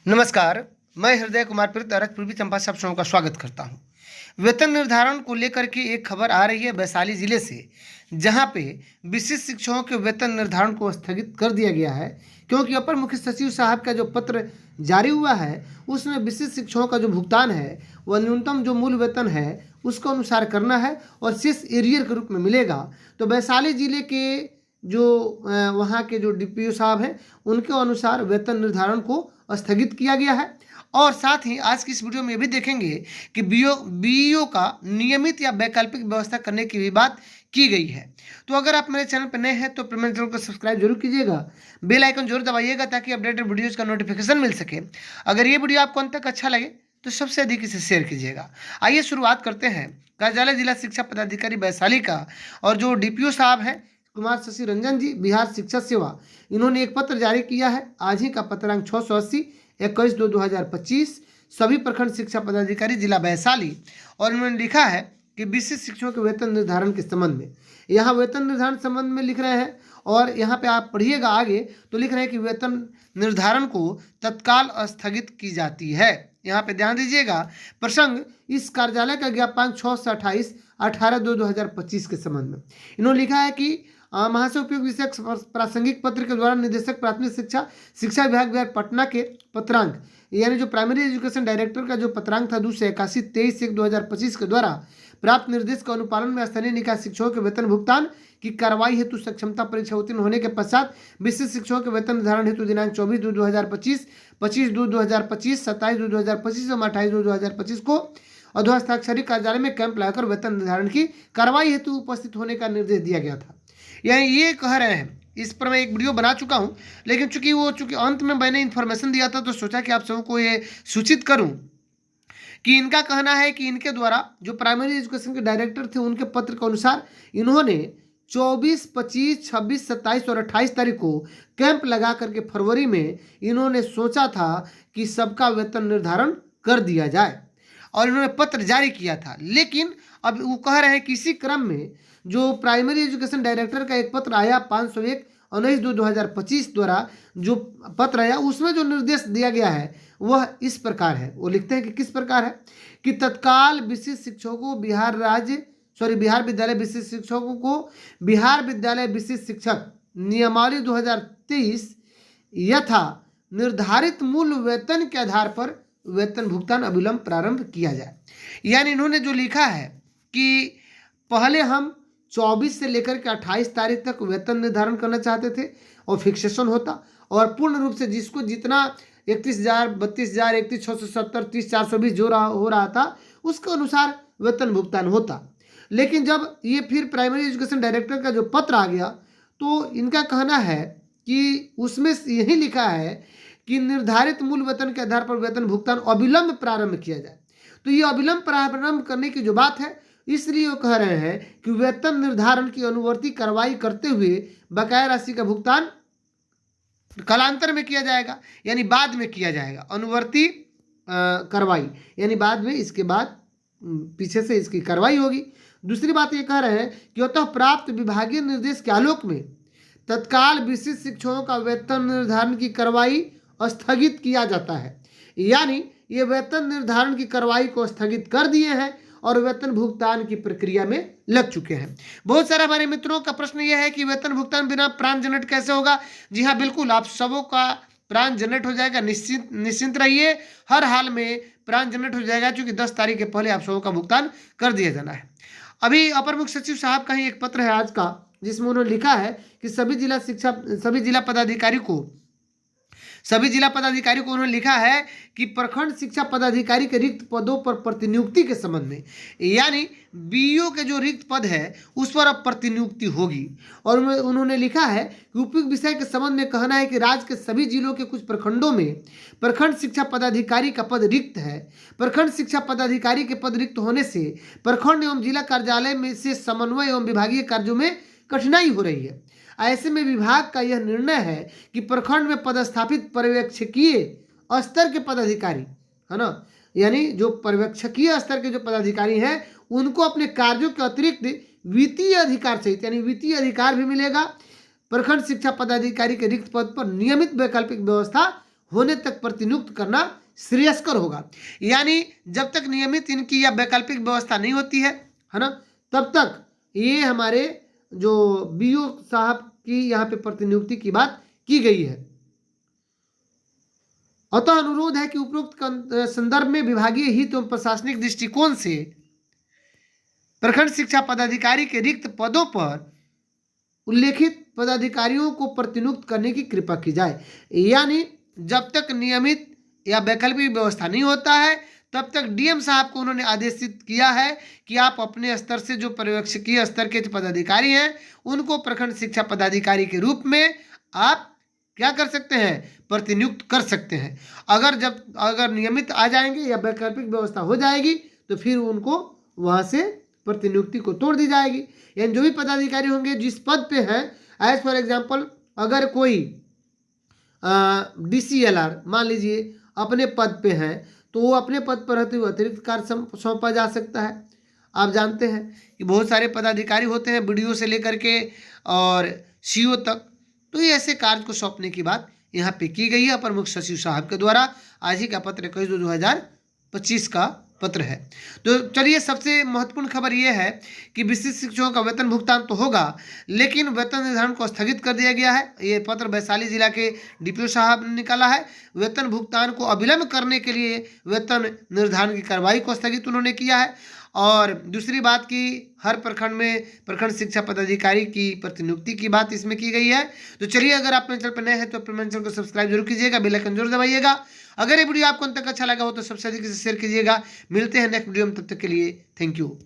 नमस्कार। मैं हृदय कुमार प्रीत अरग पूर्वी चंपा से आप सबों का स्वागत करता हूं। वेतन निर्धारण को लेकर के एक खबर आ रही है वैशाली जिले से, जहां पे विशिष्ट शिक्षकों के वेतन निर्धारण को स्थगित कर दिया गया है, क्योंकि अपर मुख्य सचिव साहब का जो पत्र जारी हुआ है उसमें विशिष्ट शिक्षकों का जो भुगतान है वह न्यूनतम जो मूल वेतन है उसको अनुसार करना है और शेष एरियर के रूप में मिलेगा। तो वैशाली जिले के जो वहाँ के जो डीपीओ साहब हैं उनके अनुसार वेतन निर्धारण को स्थगित किया गया है। और साथ ही आज की इस वीडियो में ये भी देखेंगे कि बीईओ का नियमित या वैकल्पिक व्यवस्था करने की भी बात की गई है। तो अगर आप मेरे चैनल पर नए हैं तो मेरे चैनल को सब्सक्राइब जरूर कीजिएगा, बेल आइकन जरूर दबाइएगा ताकि अपडेटेड वीडियोज़ का नोटिफिकेशन मिल सके। अगर ये वीडियो आपको अंत तक अच्छा लगे तो सबसे अधिक इसे शेयर कीजिएगा। आइए शुरुआत करते हैं कार्यालय जिला शिक्षा पदाधिकारी वैशाली का। और जो डीपीओ साहब हैं कुमार शशि रंजन जी, बिहार शिक्षा सेवा, इन्होंने एक पत्र जारी किया है। आज ही का पत्रांक 680 21/2/2025 सभी प्रखंड शिक्षा पदाधिकारी जिला वैशाली। और इन्होंने लिखा है कि विशिष्ट शिक्षकों के वेतन निर्धारण के संबंध में, यहाँ वेतन निर्धारण संबंध में लिख रहे हैं। और यहाँ पे आप पढ़िएगा आगे तो लिख रहे हैं कि वेतन निर्धारण को तत्काल स्थगित की जाती है। यहाँ पे ध्यान दीजिएगा, प्रसंग इस कार्यालय का ज्ञापन 6 से 28 18/2/2025 के संबंध में। इन्होंने लिखा है कि महाशय उपयुक्त विषय प्रासंगिक पत्र के द्वारा निदेशक प्राथमिक शिक्षा शिक्षा विभाग पटना के पत्रांक यानी जो प्राइमरी एजुकेशन डायरेक्टर का जो पत्रांक था 281 23/1/2025 के द्वारा प्राप्त निर्देश के अनुपालन में स्थानीय निकाय शिक्षकों के वेतन भुगतान की कार्रवाई हेतु सक्षमता परीक्षा उत्तीर्ण होने के पश्चात विशिष्ट शिक्षकों के वेतन निर्धारण हेतु दिनांक 24/2/2025, 25/2/2025, 27/2/2025 और 28/2/2025 को अधोहस्ताक्षरी कार्यालय में कैंप लगाकर वेतन निर्धारण की कार्रवाई हेतु उपस्थित होने का निर्देश दिया गया था। यानी ये कह रहे हैं, इस पर मैं एक वीडियो बना चुका हूं, लेकिन चूंकि अंत में मैंने इन्फॉर्मेशन दिया था तो सोचा कि आप सबको को ये सूचित करूं कि इनका कहना है कि इनके द्वारा जो प्राइमरी एजुकेशन के डायरेक्टर थे उनके पत्र के अनुसार इन्होंने 24, 25, 26, 27 और 28 तारीख को कैंप लगा करके फरवरी में इन्होंने सोचा था कि सबका वेतन निर्धारण कर दिया जाए और इन्होंने पत्र जारी किया था। लेकिन अब वो कह रहे हैं कि इसी क्रम में जो प्राइमरी एजुकेशन डायरेक्टर का एक पत्र आया 501 19/2/2025 द्वारा जो पत्र आया उसमें जो निर्देश दिया गया है वह इस प्रकार है। वो लिखते हैं कि किस प्रकार है कि तत्काल विशिष्ट शिक्षकों को बिहार विद्यालय विशिष्ट शिक्षकों को बिहार विद्यालय विशिष्ट शिक्षक नियमावली 2023 यथा निर्धारित मूल वेतन के आधार पर वेतन भुगतान अविलंब प्रारंभ किया जाए। यानी इन्होंने जो लिखा है कि पहले हम 24 से लेकर के 28 तारीख तक वेतन निर्धारण करना चाहते थे और फिक्सेशन होता और पूर्ण रूप से जिसको जितना 31,000, 32,000, 31,670, 30,420 जो हो रहा था उसके अनुसार वेतन भुगतान होता। लेकिन जब ये फिर प्राइमरी एजुकेशन डायरेक्टर का जो पत्र आ गया तो इनका कहना है कि उसमें यही लिखा है कि निर्धारित मूल वेतन के आधार पर वेतन भुगतान अविलंब प्रारंभ किया जाए। तो ये अविलंब प्रारंभ करने की जो बात है, इसलिए वो कह रहे हैं कि वेतन निर्धारण की अनुवर्ती कार्रवाई करते हुए बकाया राशि का भुगतान कालांतर में किया जाएगा, यानी बाद में किया जाएगा। अनुवर्ती कार्रवाई यानी बाद में, इसके बाद पीछे से इसकी कार्रवाई होगी। दूसरी बात ये कह रहे हैं कि अतः प्राप्त विभागीय निर्देश के आलोक में तत्काल विशिष्ट शिक्षकों का वेतन निर्धारण की कार्रवाई स्थगित किया जाता है। यानी ये वेतन निर्धारण की कार्रवाई को स्थगित कर दिए हैं और वेतन भुगतान की प्रक्रिया में लग चुके हैं। बहुत सारे हमारे मित्रों का प्रश्न यह है कि वेतन भुगतान बिना प्राण जनरेट कैसे होगा। जी हाँ, बिल्कुल, आप सबों का प्राण जनरेट हो जाएगा। निश्चिंत रहिए, हर हाल में प्राण जनरेट हो जाएगा, क्योंकि 10 तारीख के पहले आप सबों का भुगतान कर दिया जाना है। अभी अपर मुख्य सचिव साहब का ही एक पत्र है आज का, जिसमें उन्होंने लिखा है कि सभी जिला पदाधिकारी को उन्होंने लिखा है कि प्रखंड शिक्षा पदाधिकारी के रिक्त पदों पर प्रतिनियुक्ति के संबंध में, यानी बीईओ के जो रिक्त पद है उस पर अब प्रतिनियुक्ति होगी। और उन्होंने लिखा है कि उपयुक्त विषय के संबंध में कहना है कि राज्य के सभी जिलों के कुछ प्रखंडों में प्रखंड शिक्षा पदाधिकारी का पद रिक्त है। प्रखंड शिक्षा पदाधिकारी के पद रिक्त होने से प्रखंड एवं जिला कार्यालय में से समन्वय एवं विभागीय कार्यों में कठिनाई हो रही है। ऐसे में विभाग का यह निर्णय है कि प्रखंड में पदस्थापित पर्यवेक्षकीय स्तर के पदाधिकारी है ना, यानी जो पर्यवेक्षकीय स्तर के जो पदाधिकारी हैं उनको अपने कार्यों के अतिरिक्त वित्तीय अधिकार सहित, यानी वित्तीय अधिकार भी मिलेगा। प्रखंड शिक्षा पदाधिकारी के रिक्त पद पर नियमित वैकल्पिक व्यवस्था होने तक प्रतिनियुक्त करना श्रेयस्कर होगा। यानी जब तक नियमित इनकी या वैकल्पिक व्यवस्था नहीं होती है ना, तब तक ये हमारे जो बीओ साहब की यहाँ पे प्रतिनियुक्ति की बात की गई है। अतः अनुरोध है कि उपरोक्त संदर्भ में विभागीय हित एवं प्रशासनिक दृष्टिकोण से प्रखंड शिक्षा पदाधिकारी के रिक्त पदों पर उल्लेखित पदाधिकारियों को प्रतिनियुक्त करने की कृपा की जाए। यानी जब तक नियमित या वैकल्पिक व्यवस्था नहीं होता है तब तक डीएम साहब को उन्होंने आदेशित किया है कि आप अपने स्तर से जो पर्यवेक्षकीय स्तर के पदाधिकारी हैं उनको प्रखंड शिक्षा पदाधिकारी के रूप में आप क्या कर सकते हैं, प्रतिनियुक्त कर सकते हैं। अगर नियमित आ जाएंगे या वैकल्पिक व्यवस्था हो जाएगी तो फिर उनको वहाँ से प्रतिनियुक्ति को तोड़ दी जाएगी। यानी जो भी पदाधिकारी होंगे जिस पद पे हैं, एज फॉर एग्जाम्पल अगर कोई DCLR मान लीजिए अपने पद पे हैं तो वो अपने पद पर रहते हुए अतिरिक्त कार्य सौंपा जा सकता है। आप जानते हैं कि बहुत सारे पदाधिकारी होते हैं BDO से लेकर के और CO तक, तो ये ऐसे कार्य को सौंपने की बात यहाँ पे की गई है अपर मुख्य सचिव साहब के द्वारा। आज ही का पत्र 21/2/2025 का पत्र है। तो चलिए, सबसे महत्वपूर्ण खबर यह है कि विशिष्ट शिक्षकों का वेतन भुगतान तो होगा लेकिन वेतन निर्धारण को स्थगित कर दिया गया है। ये पत्र वैशाली जिला के DPO साहब ने निकाला है। वेतन भुगतान को अविलंब करने के लिए वेतन निर्धारण की कार्रवाई को स्थगित उन्होंने किया है। और दूसरी बात की हर प्रखंड में प्रखंड शिक्षा पदाधिकारी की प्रतिनियुक्ति की बात इसमें की गई है। तो चलिए, अगर आप मेरे चैनल पर नए हैं तो अपने चैनल को सब्सक्राइब जरूर कीजिएगा, बेल आइकन जरूर दबाइएगा। अगर ये वीडियो आपको अंत तक अच्छा लगा हो तो सबसे अधिक से शेयर कीजिएगा। मिलते हैं नेक्स्ट वीडियो में, तब तक के लिए थैंक यू।